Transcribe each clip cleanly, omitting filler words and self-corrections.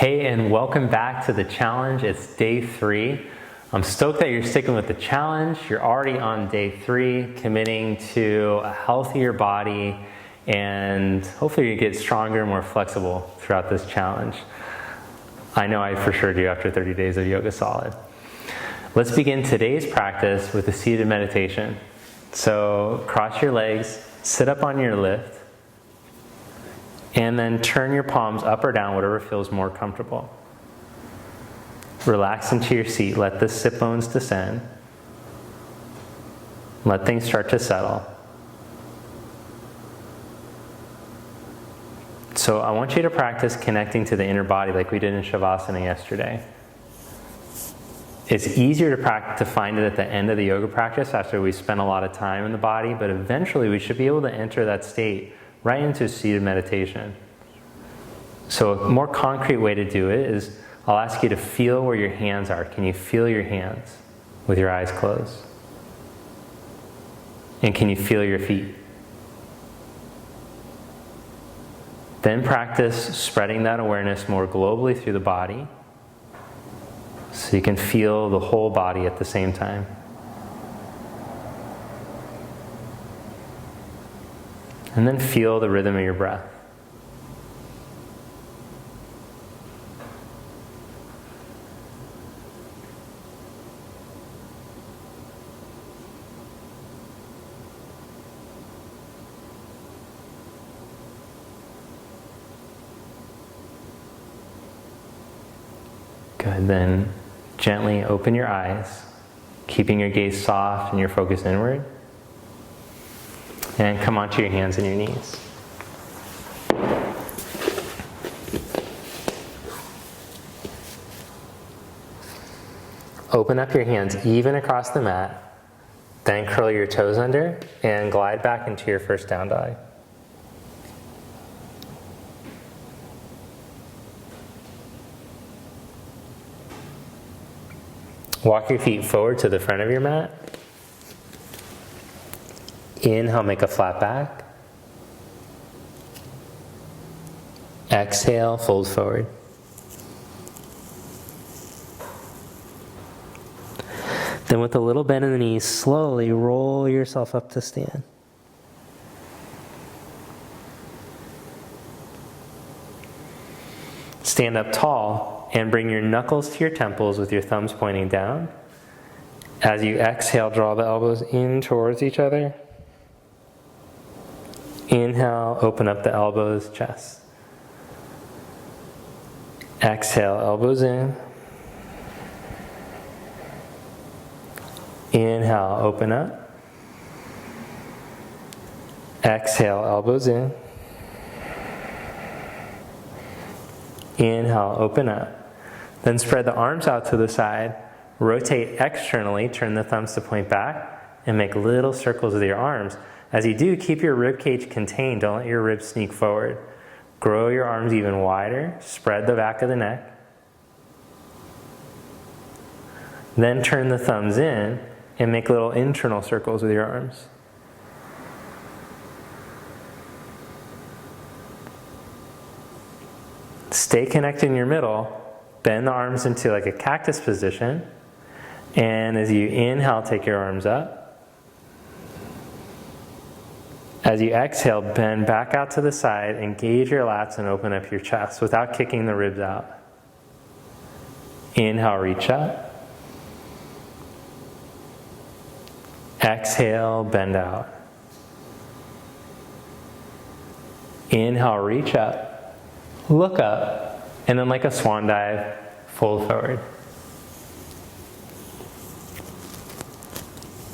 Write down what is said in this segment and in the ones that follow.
Hey, and welcome back to the challenge. It's day 3. I'm stoked that you're sticking with the challenge. You're already on day 3, committing to a healthier body, and hopefully you get stronger and more flexible throughout this challenge. I know I for sure do after 30 days of Yoga Solid. Let's begin today's practice with a seated meditation. So cross your legs, sit up on your lift, and then turn your palms up or down, whatever feels more comfortable. Relax into your seat. Let the sit bones descend. Let things start to settle. So I want you to practice connecting to the inner body like we did in Savasana yesterday. It's easier to find it at the end of the yoga practice after we spend a lot of time in the body, but eventually we should be able to enter that state right into seated meditation. So a more concrete way to do it is I'll ask you to feel where your hands are. Can you feel your hands with your eyes closed? And can you feel your feet? Then practice spreading that awareness more globally through the body so you can feel the whole body at the same time. And then feel the rhythm of your breath. Good, then gently open your eyes, keeping your gaze soft and your focus inward. And come onto your hands and your knees. Open up your hands even across the mat, then curl your toes under and glide back into your first down dog. Walk your feet forward to the front of your mat. Inhale, make a flat back. Exhale, fold forward. Then with a little bend in the knees, slowly roll yourself up to stand. Stand up tall and bring your knuckles to your temples with your thumbs pointing down. As you exhale, draw the elbows in towards each other. Inhale, open up the elbows, chest. Exhale, elbows in. Inhale, open up. Exhale, elbows in. Inhale, open up. Then spread the arms out to the side. Rotate externally, turn the thumbs to point back, and make little circles with your arms. As you do, keep your rib cage contained. Don't let your ribs sneak forward. Grow your arms even wider. Spread the back of the neck. Then turn the thumbs in and make little internal circles with your arms. Stay connected in your middle. Bend the arms into like a cactus position. And as you inhale, take your arms up. As you exhale, bend back out to the side, engage your lats and open up your chest without kicking the ribs out. Inhale, reach up. Exhale, bend out. Inhale, reach up. Look up. And then like a swan dive, fold forward.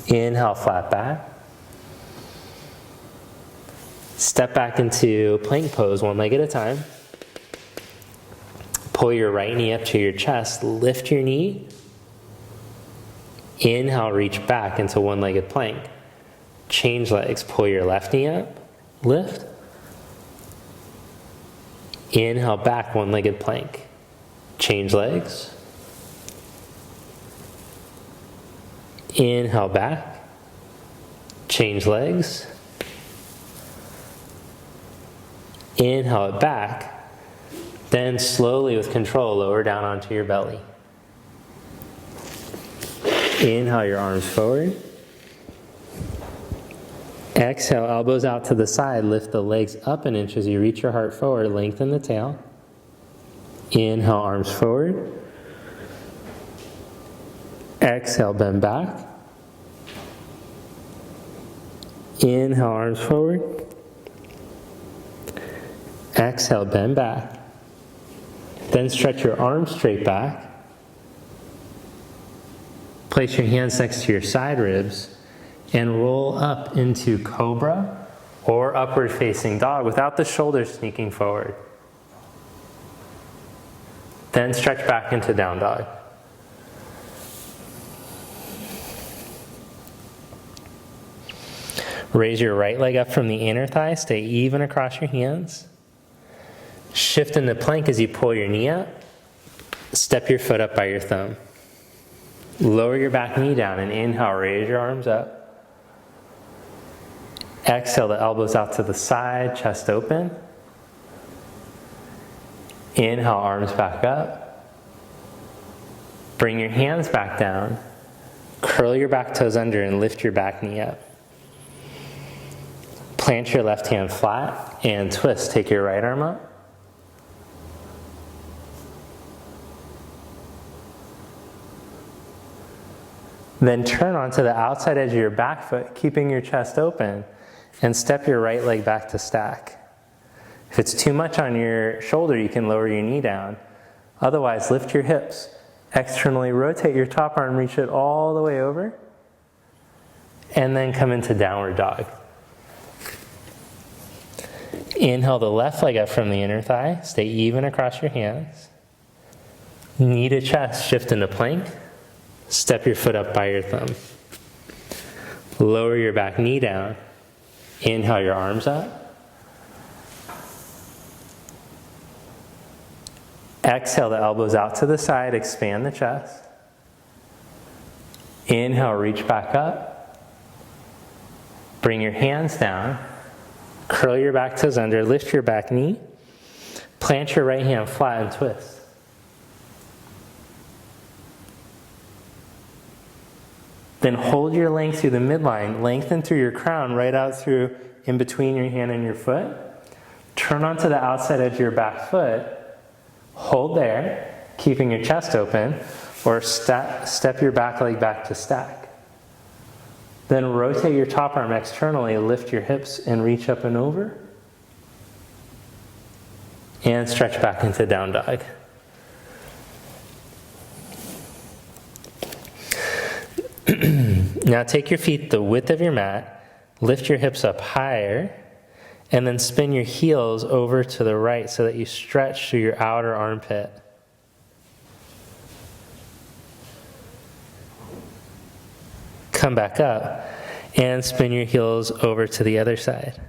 Inhale, flat back. Step back into plank pose, one leg at a time. Pull your right knee up to your chest, lift your knee. Inhale, reach back into one-legged plank. Change legs, pull your left knee up, lift. Inhale, back, one-legged plank. Change legs. Inhale, back. Change legs. Inhale it back. Then slowly with control, lower down onto your belly. Inhale your arms forward. Exhale, elbows out to the side. Lift the legs up an inch as you reach your heart forward. Lengthen the tail. Inhale, arms forward. Exhale, bend back. Inhale, arms forward. Exhale, bend back. Then stretch your arms straight back. Place your hands next to your side ribs and roll up into Cobra or upward facing dog without the shoulders sneaking forward. Then stretch back into down dog. Raise your right leg up from the inner thigh, stay even across your hands. Shift into plank as you pull your knee up. Step your foot up by your thumb. Lower your back knee down and inhale, raise your arms up. Exhale, the elbows out to the side, chest open. Inhale, arms back up. Bring your hands back down. Curl your back toes under and lift your back knee up. Plant your left hand flat and twist. Take your right arm up. Then turn onto the outside edge of your back foot, keeping your chest open, and step your right leg back to stack. If it's too much on your shoulder, you can lower your knee down. Otherwise, lift your hips. Externally rotate your top arm, reach it all the way over, and then come into downward dog. Inhale the left leg up from the inner thigh. Stay even across your hands. Knee to chest, shift into plank. Step your foot up by your thumb. Lower your back knee down. Inhale your arms up. Exhale the elbows out to the side, expand the chest. Inhale, reach back up. Bring your hands down. Curl your back toes under, lift your back knee. Plant your right hand flat and twist. Then hold your length through the midline, lengthen through your crown, right out through in between your hand and your foot. Turn onto the outside edge of your back foot. Hold there, keeping your chest open, or step your back leg back to stack. Then rotate your top arm externally, lift your hips and reach up and over. And stretch back into down dog. Now take your feet the width of your mat, lift your hips up higher, and then spin your heels over to the right so that you stretch through your outer armpit. Come back up and spin your heels over to the other side.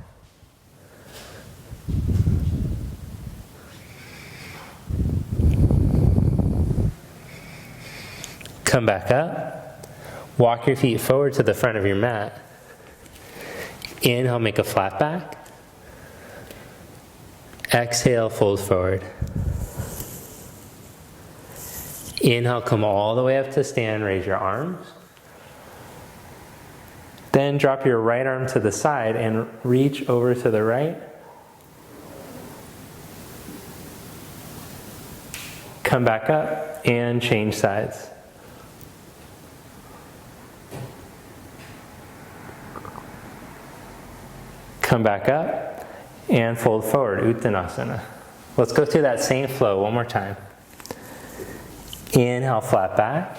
Come back up. Walk your feet forward to the front of your mat. Inhale, make a flat back. Exhale, fold forward. Inhale, come all the way up to stand, raise your arms. Then drop your right arm to the side and reach over to the right. Come back up and change sides. Come back up and fold forward, Uttanasana. Let's go through that same flow one more time. Inhale, flat back.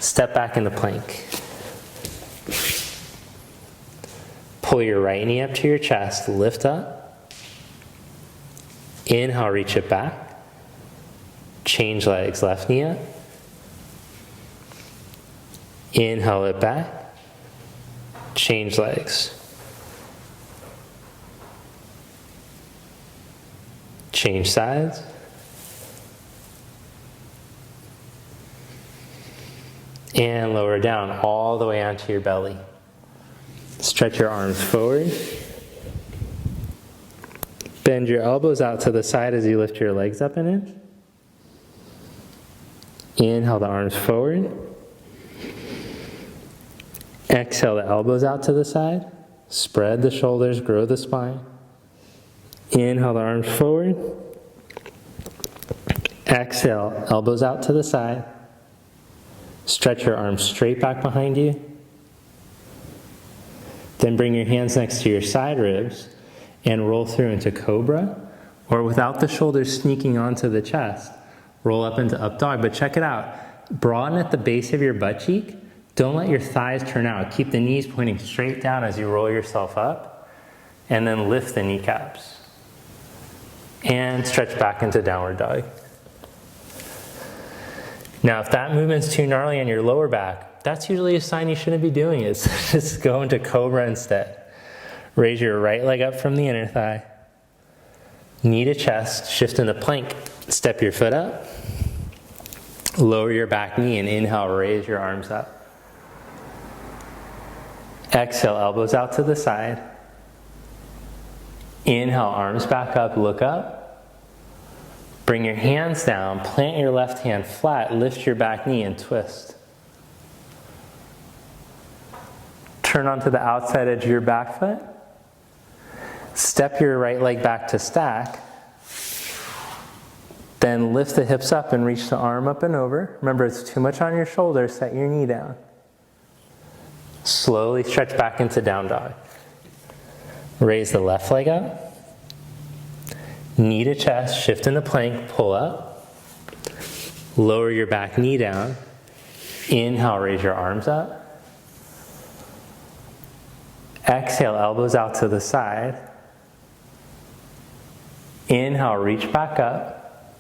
Step back into plank. Pull your right knee up to your chest, lift up. Inhale, reach it back. Change legs, left knee up. Inhale it back. Change legs. Change sides. And lower down all the way onto your belly. Stretch your arms forward. Bend your elbows out to the side as you lift your legs up an inch. Inhale the arms forward. Exhale the elbows out to the side. Spread the shoulders, grow the spine. Inhale the arms forward. Exhale, elbows out to the side. Stretch your arms straight back behind you. Then bring your hands next to your side ribs and roll through into Cobra, or without the shoulders sneaking onto the chest, roll up into Up Dog. But check it out. Broaden at the base of your butt cheek. Don't let your thighs turn out. Keep the knees pointing straight down as you roll yourself up, and then lift the kneecaps. And stretch back into Downward Dog. Now, if that movement's too gnarly on your lower back, that's usually a sign you shouldn't be doing it. So just go into Cobra instead. Raise your right leg up from the inner thigh. Knee to chest, shift into plank. Step your foot up. Lower your back knee and inhale, raise your arms up. Exhale, elbows out to the side. Inhale, arms back up, look up. Bring your hands down, plant your left hand flat, lift your back knee and twist. Turn onto the outside edge of your back foot. Step your right leg back to stack. Then lift the hips up and reach the arm up and over. Remember, it's too much on your shoulders, set your knee down. Slowly stretch back into Down Dog. Raise the left leg up. Knee to chest, shift into plank, pull up. Lower your back knee down. Inhale, raise your arms up. Exhale, elbows out to the side. Inhale, reach back up.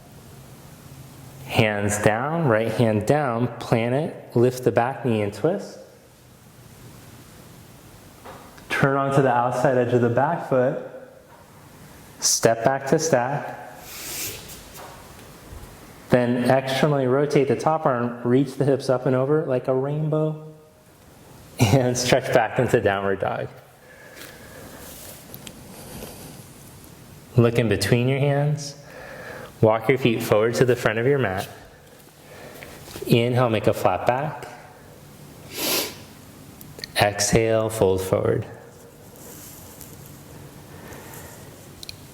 Hands down, right hand down, plant it, lift the back knee and twist. Turn onto the outside edge of the back foot. Step back to stack. Then externally rotate the top arm, reach the hips up and over like a rainbow, and stretch back into Downward Dog. Look in between your hands. Walk your feet forward to the front of your mat. Inhale, make a flat back. Exhale, fold forward.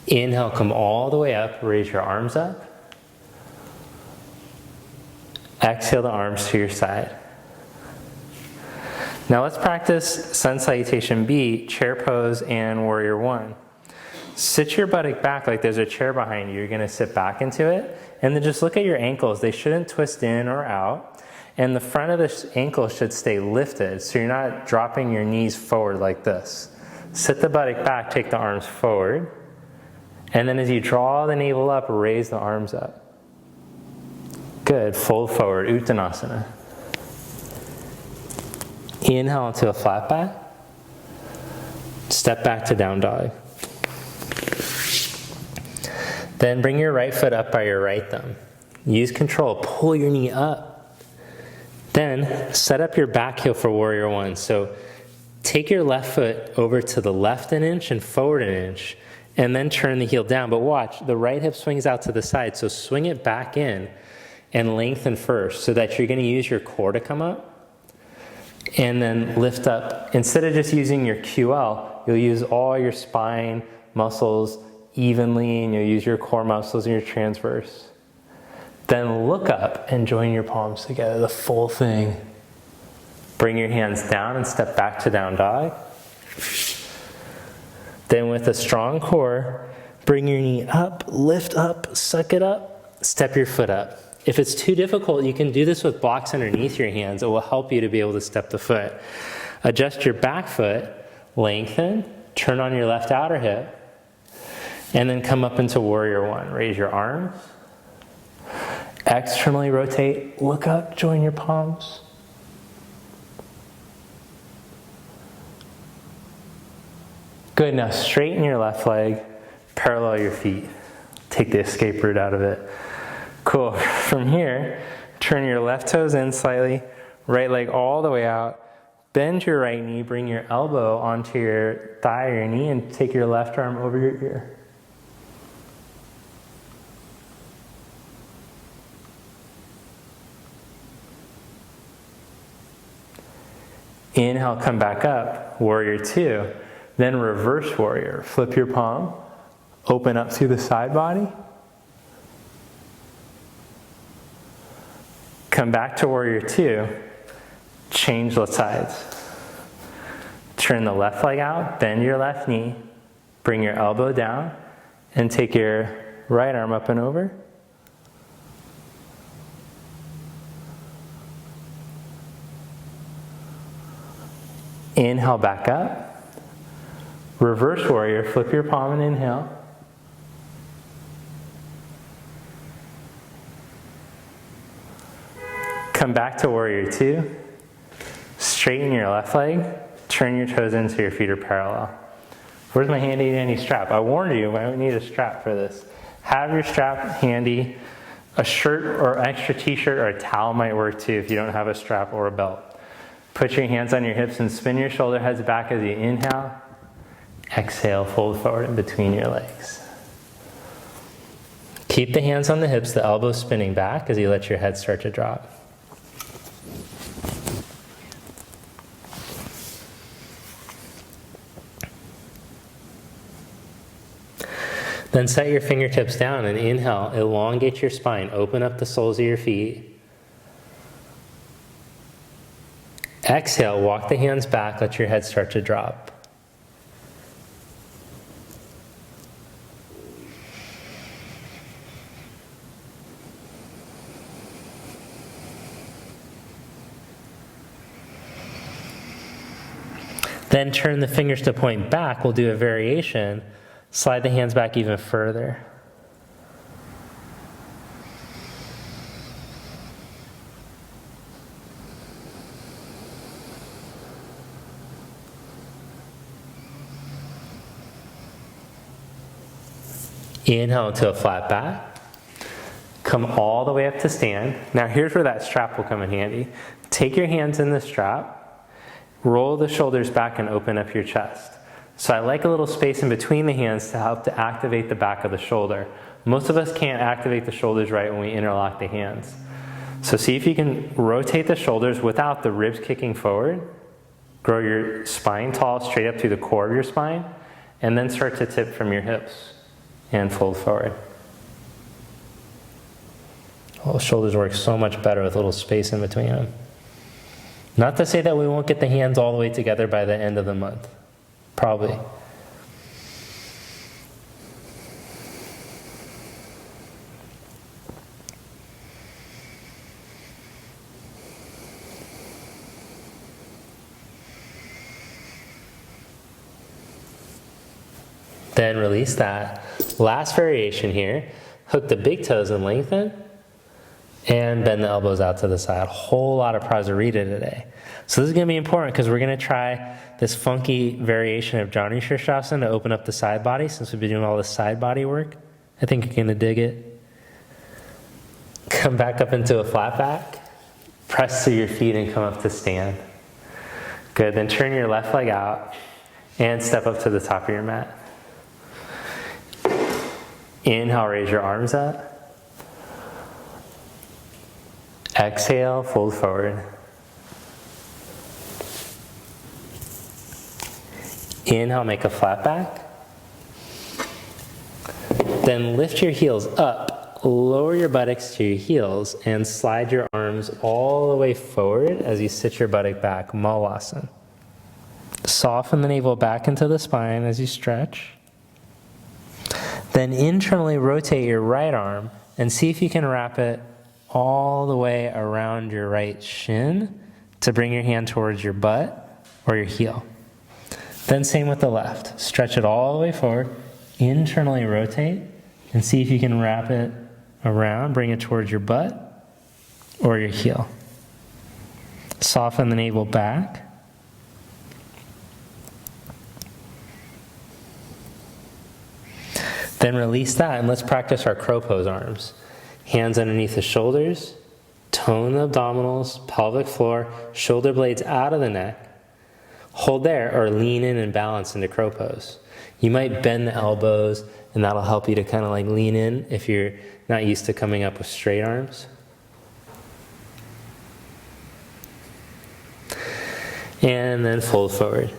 Inhale, come all the way up, raise your arms up. Exhale the arms to your side. Now let's practice Sun Salutation B, chair pose, and Warrior One. Sit your buttock back like there's a chair behind you. You're going to sit back into it, and then just look at your ankles. They shouldn't twist in or out, and the front of the ankle should stay lifted, so you're not dropping your knees forward like this. Sit the buttock back, take the arms forward, and then as you draw the navel up, raise the arms up. Good. Fold forward, Uttanasana. Inhale into a flat back. Step back to Down Dog. Then bring your right foot up by your right thumb. Use control. Pull your knee up. Then set up your back heel for Warrior One. So take your left foot over to the left an inch and forward an inch, and then turn the heel down. But watch, the right hip swings out to the side, so swing it back in and lengthen first so that you're going to use your core to come up. And then lift up. Instead of just using your QL, you'll use all your spine muscles evenly, and you'll use your core muscles and your transverse. Then look up and join your palms together, the full thing. Bring your hands down and step back to Down Dog. Then with a strong core, bring your knee up, lift up, suck it up, step your foot up. If it's too difficult, you can do this with blocks underneath your hands. It will help you to be able to step the foot. Adjust your back foot, lengthen, turn on your left outer hip, and then come up into Warrior One. Raise your arms. Externally rotate, look up, join your palms. Good, now straighten your left leg, parallel your feet. Take the escape route out of it. Cool. From here, turn your left toes in slightly, right leg all the way out. Bend your right knee, bring your elbow onto your thigh or your knee, and take your left arm over your ear. Inhale, come back up, warrior two. Then reverse warrior. Flip your palm, open up through the side body. Come back to warrior two, change the sides. Turn the left leg out, bend your left knee, bring your elbow down, and take your right arm up and over. Inhale, back up. Reverse warrior, flip your palm and inhale. Come back to warrior two. Straighten your left leg. Turn your toes in so your feet are parallel. Where's my handy dandy strap? I warned you, I need a strap for this. Have your strap handy. A shirt or extra t-shirt or a towel might work too if you don't have a strap or a belt. Put your hands on your hips and spin your shoulder heads back as you inhale. Exhale, fold forward in between your legs. Keep the hands on the hips, the elbows spinning back as you let your head start to drop. Then set your fingertips down and inhale, elongate your spine, open up the soles of your feet. Exhale, walk the hands back, let your head start to drop. Then turn the fingers to point back. We'll do a variation. Slide the hands back even further. Inhale into a flat back. Come all the way up to stand. Now here's where that strap will come in handy. Take your hands in the strap, roll the shoulders back and open up your chest. So I like a little space in between the hands to help to activate the back of the shoulder. Most of us can't activate the shoulders right when we interlock the hands. So see if you can rotate the shoulders without the ribs kicking forward. Grow your spine tall straight up through the core of your spine, and then start to tip from your hips and fold forward. Well, shoulders work so much better with a little space in between them. Not to say that we won't get the hands all the way together by the end of the month. Probably. Then release that. Last variation here. Hook the big toes and lengthen. And bend the elbows out to the side. A whole lot of Prasarita today. So this is going to be important because we're going to try this funky variation of Janu Shirshasana to open up the side body since we've been doing all this side body work. I think you're going to dig it. Come back up into a flat back. Press to your feet and come up to stand. Good. Then turn your left leg out and step up to the top of your mat. Inhale, raise your arms up. Exhale, fold forward. Inhale, make a flat back. Then lift your heels up, lower your buttocks to your heels, and slide your arms all the way forward as you sit your buttock back, Malasana. Soften the navel back into the spine as you stretch. Then internally rotate your right arm and see if you can wrap it all the way around your right shin to bring your hand towards your butt or your heel. Then same with the left. Stretch it all the way forward, internally rotate, and see if you can wrap it around, bring it towards your butt or your heel. Soften the navel back. Then release that and let's practice our crow pose arms. Hands underneath the shoulders, tone the abdominals, pelvic floor, shoulder blades out of the neck. Hold there or lean in and balance into crow pose. You might bend the elbows and that'll help you to kind of like lean in if you're not used to coming up with straight arms. And then fold forward.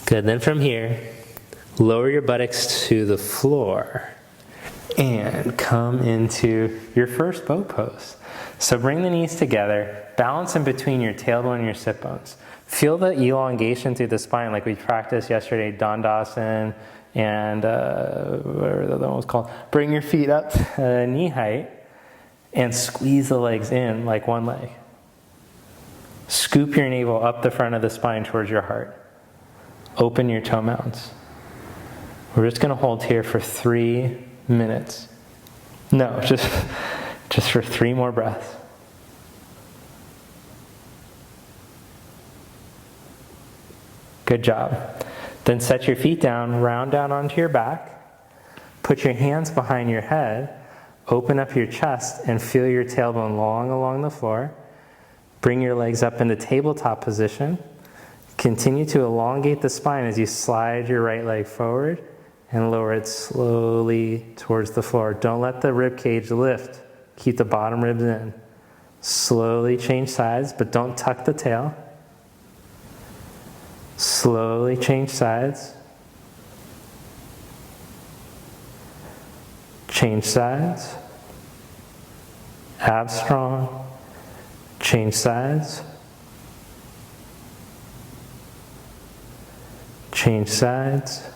Good, then from here, lower your buttocks to the floor and come into your first boat pose. So bring the knees together, balance in between your tailbone and your sit bones. Feel the elongation through the spine like we practiced yesterday, Dandasana and whatever the other one was called. Bring your feet up to knee height and squeeze the legs in like one leg. Scoop your navel up the front of the spine towards your heart. Open your toe mounds. We're just going to hold here for 3 minutes. No, just for 3 more breaths. Good job. Then set your feet down, round down onto your back. Put your hands behind your head. Open up your chest and feel your tailbone long along the floor. Bring your legs up into tabletop position. Continue to elongate the spine as you slide your right leg forward and lower it slowly towards the floor. Don't let the rib cage lift. Keep the bottom ribs in. Slowly change sides, but don't tuck the tail. Slowly change sides. Change sides. Abs strong. Change sides. Change sides.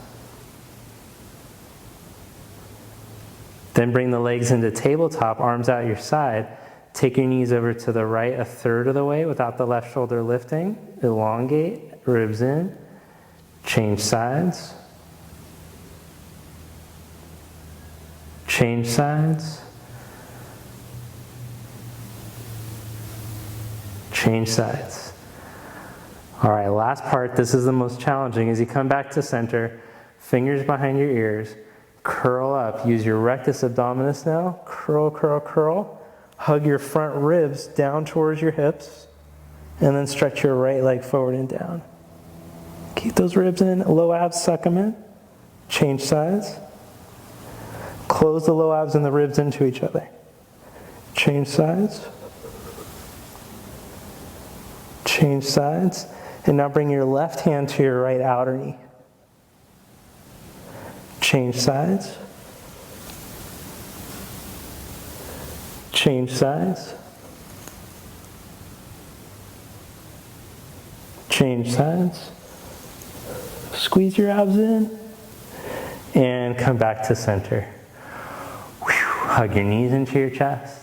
Then bring the legs into tabletop, arms out your side. Take your knees over to the right 1/3 of the way without the left shoulder lifting. Elongate, ribs in. Change sides. Change sides. Change sides. All right, last part. This is the most challenging. As you come back to center, fingers behind your ears, curl up. Use your rectus abdominis now. Curl, curl, curl. Hug your front ribs down towards your hips, and then stretch your right leg forward and down. Keep those ribs in. Low abs, suck them in. Change sides. Close the low abs and the ribs into each other. Change sides. Change sides. And now bring your left hand to your right outer knee. Change sides. Change sides. Change sides. Squeeze your abs in. And come back to center. Whew. Hug your knees into your chest.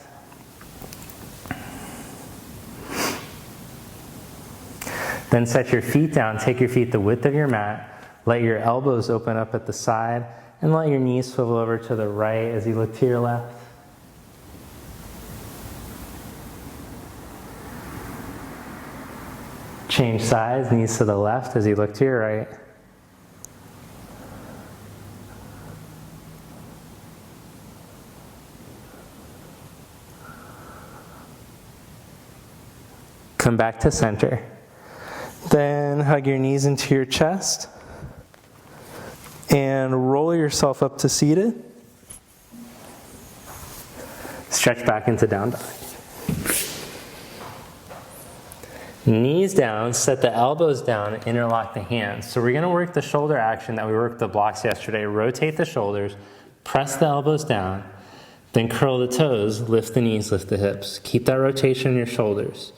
Then set your feet down, take your feet the width of your mat, let your elbows open up at the side, and let your knees swivel over to the right as you look to your left. Change sides, knees to the left as you look to your right. Come back to center. Then hug your knees into your chest and roll yourself up to seated. Stretch back into down dog. Knees down, set the elbows down, interlock the hands. So we're going to work the shoulder action that we worked the blocks yesterday. Rotate the shoulders, press the elbows down, then curl the toes, lift the knees, lift the hips. Keep that rotation in your shoulders.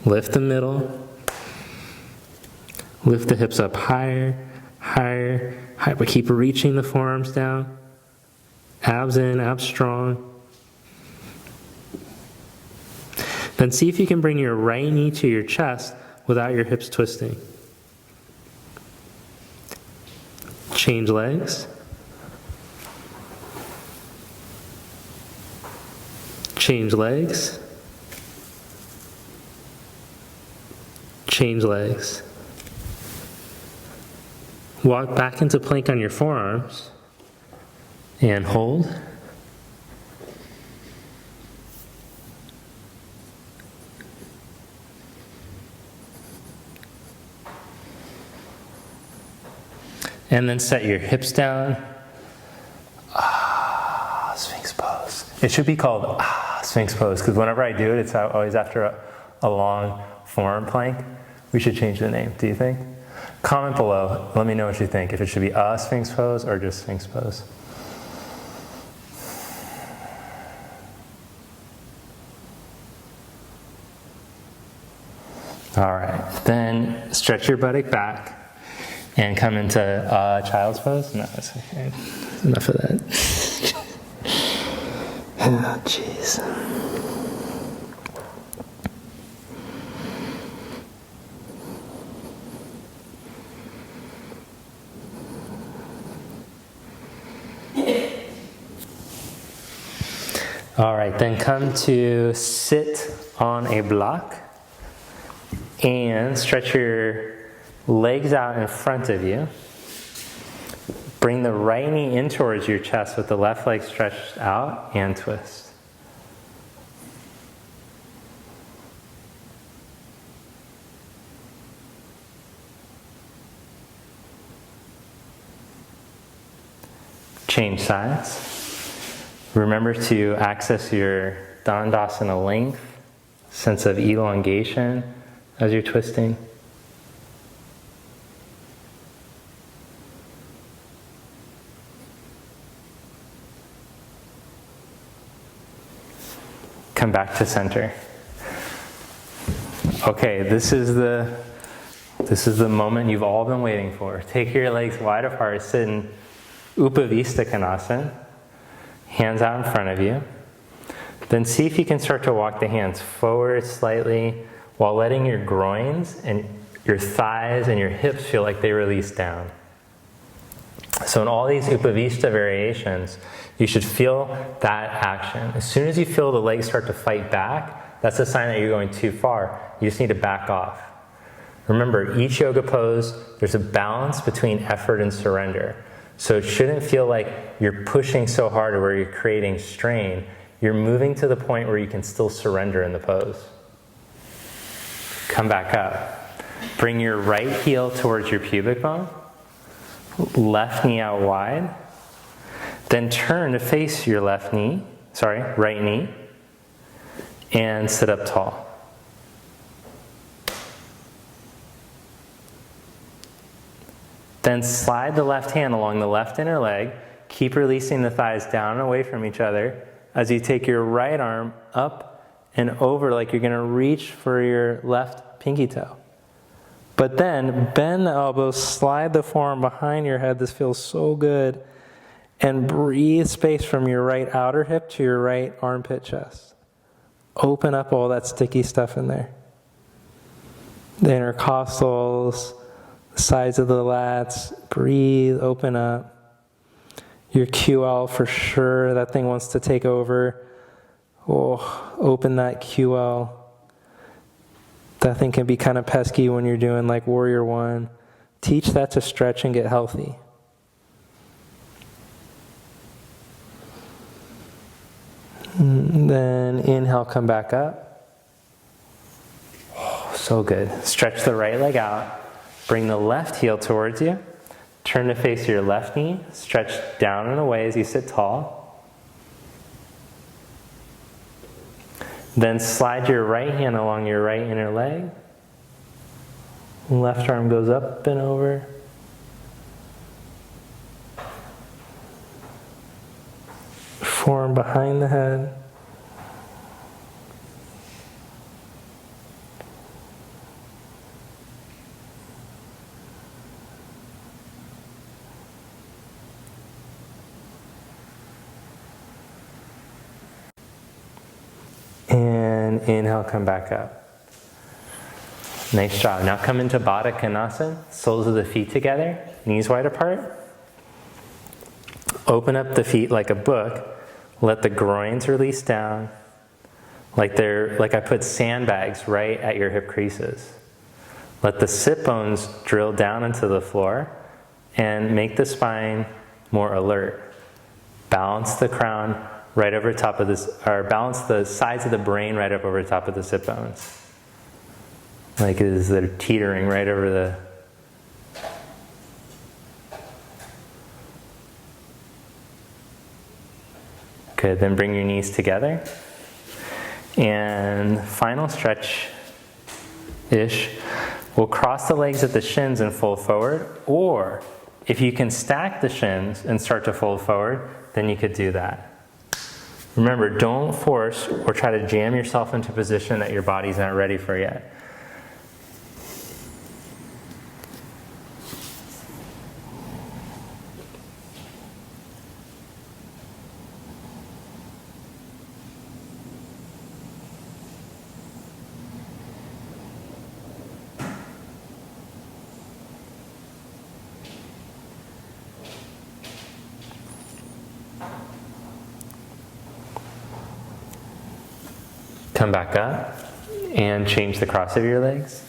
Lift the middle. Lift the hips up higher, higher, higher, but keep reaching the forearms down. Abs in, abs strong. Then see if you can bring your right knee to your chest without your hips twisting. Change legs. Change legs. Change legs. Walk back into plank on your forearms and hold. And then set your hips down. Sphinx pose. It should be called Sphinx pose, because whenever I do it, it's always after a long forearm plank. We should change the name, do you think? Comment below, let me know what you think, if it should be a Sphinx pose or just Sphinx pose. All right, then stretch your buttock back and come into child's pose. No, that's okay. Enough of that. Oh, jeez. All right, then come to sit on a block and stretch your legs out in front of you. Bring the right knee in towards your chest with the left leg stretched out and twist. Change sides. Remember to access your Dandasana length, sense of elongation as you're twisting. Come back to center. Okay, this is the moment you've all been waiting for. Take your legs wide apart, sit in Upavista Konasana. Hands out in front of you. Then see if you can start to walk the hands forward slightly while letting your groins and your thighs and your hips feel like they release down. So in all these Upavista variations, you should feel that action. As soon as you feel the legs start to fight back, that's a sign that you're going too far. You just need to back off. Remember, each yoga pose, there's a balance between effort and surrender. So it shouldn't feel like you're pushing so hard or where you're creating strain. You're moving to the point where you can still surrender in the pose. Come back up. Bring your right heel towards your pubic bone. Left knee out wide. Then turn to face your right knee. And sit up tall. Then slide the left hand along the left inner leg. Keep releasing the thighs down and away from each other as you take your right arm up and over like you're going to reach for your left pinky toe. But then bend the elbows, slide the forearm behind your head. This feels so good. And breathe space from your right outer hip to your right armpit chest. Open up all that sticky stuff in there. The intercostals, sides of the lats, breathe, open up. Your QL for sure, that thing wants to take over. Oh, open that QL. That thing can be kind of pesky when you're doing like Warrior One. Teach that to stretch and get healthy. And then inhale, come back up. Oh, so good. Stretch the right leg out. Bring the left heel towards you. Turn to face your left knee. Stretch down and away as you sit tall. Then slide your right hand along your right inner leg. Left arm goes up and over. Forearm behind the head. And inhale, come back up. Nice job. Now come into Baddha Konasana, soles of the feet together, knees wide apart. Open up the feet like a book. Let the groins release down, like I put sandbags right at your hip creases. Let the sit bones drill down into the floor and make the spine more alert. Balance the crown right over top of this, or balance the sides of the brain right up over top of the sit bones. Like as they're teetering right over the... Good, then bring your knees together. And final stretch-ish. We'll cross the legs at the shins and fold forward, or if you can stack the shins and start to fold forward, then you could do that. Remember, don't force or try to jam yourself into a position that your body's not ready for yet. Come back up and change the cross of your legs.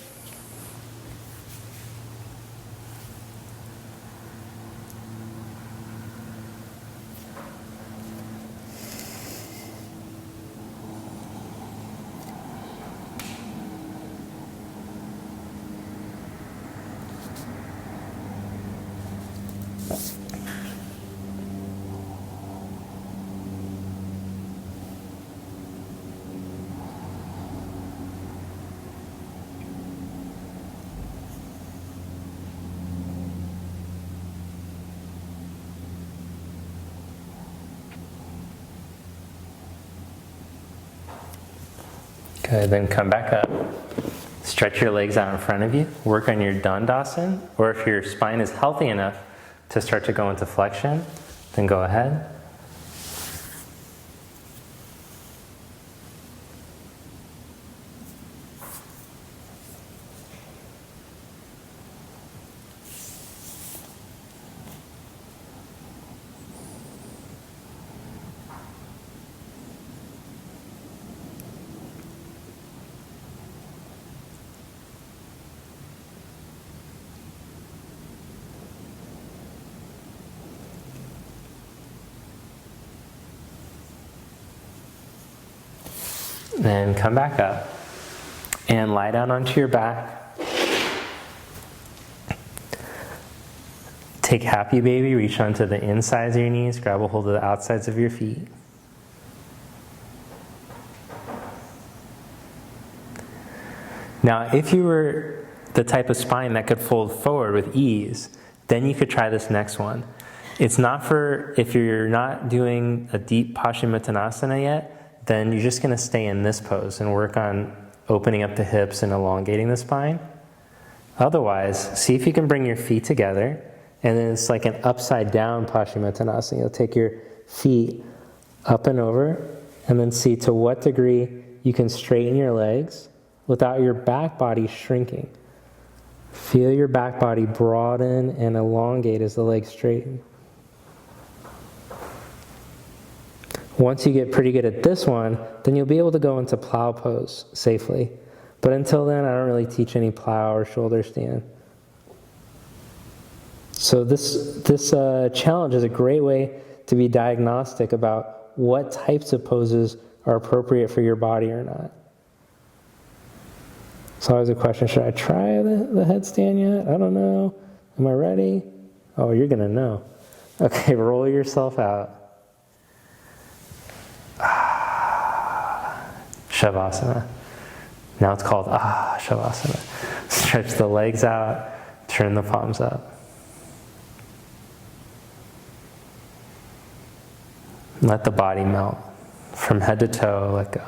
Okay, then come back up. Stretch your legs out in front of you. Work on your Dandasana, or if your spine is healthy enough to start to go into flexion, then go ahead. Then come back up and lie down onto your back. Take happy baby, reach onto the insides of your knees, grab a hold of the outsides of your feet. Now, if you were the type of spine that could fold forward with ease, then you could try this next one. It's not for, if you're not doing a deep Paschimottanasana yet, then you're just going to stay in this pose and work on opening up the hips and elongating the spine. Otherwise, see if you can bring your feet together, and then it's like an upside down Paschimottanasana. You'll take your feet up and over, and then see to what degree you can straighten your legs without your back body shrinking. Feel your back body broaden and elongate as the legs straighten. Once you get pretty good at this one, then you'll be able to go into plow pose safely. But until then, I don't really teach any plow or shoulder stand. So this challenge is a great way to be diagnostic about what types of poses are appropriate for your body or not. It's always a question, should I try the headstand yet? I don't know. Am I ready? Oh, you're going to know. Okay, roll yourself out. Savasana. Now it's called Savasana. Stretch the legs out, turn the palms up. Let the body melt. From head to toe, let go.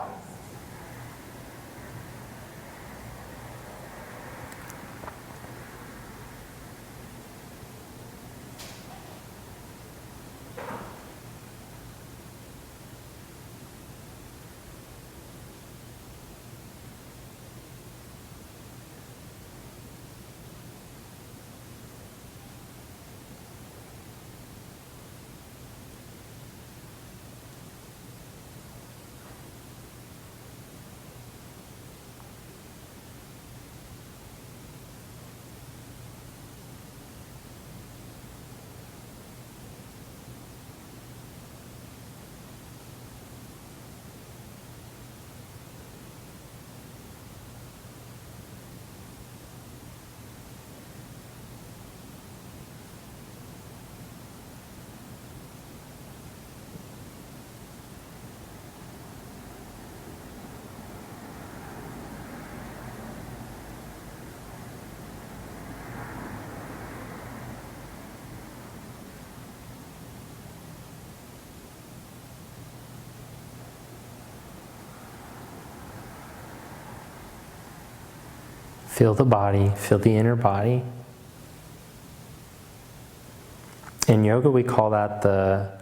Feel the body, feel the inner body. In yoga, we call that the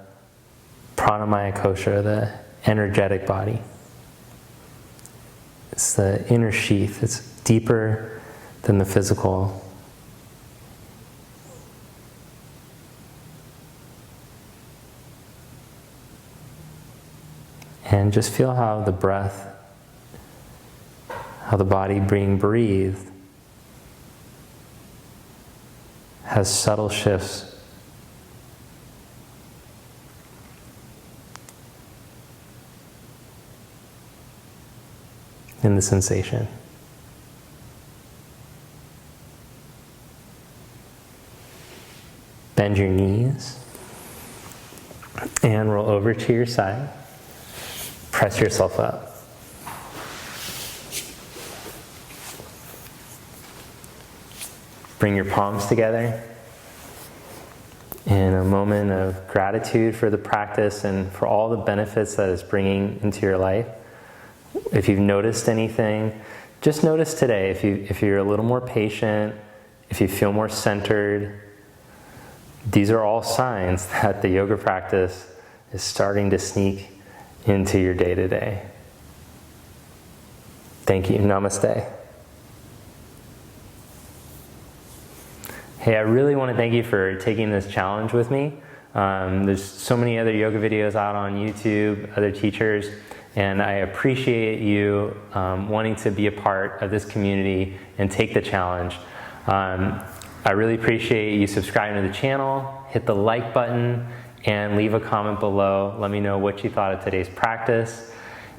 pranamaya kosha, the energetic body. It's the inner sheath. It's deeper than the physical. And just feel how the breath, how the body being breathed has subtle shifts. In the sensation. Bend your knees and roll over to your side. Press yourself up. Bring your palms together in a moment of gratitude for the practice and for all the benefits that it's bringing into your life. If you've noticed anything, just notice today. If you're a little more patient, if you feel more centered, these are all signs that the yoga practice is starting to sneak into your day-to-day. Thank you. Namaste. Hey, I really want to thank you for taking this challenge with me. There's so many other yoga videos out on YouTube, other teachers, and I appreciate you wanting to be a part of this community and take the challenge. I really appreciate you subscribing to the channel, hit the like button, and leave a comment below. Let me know what you thought of today's practice,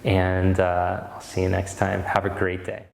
and I'll see you next time. Have a great day.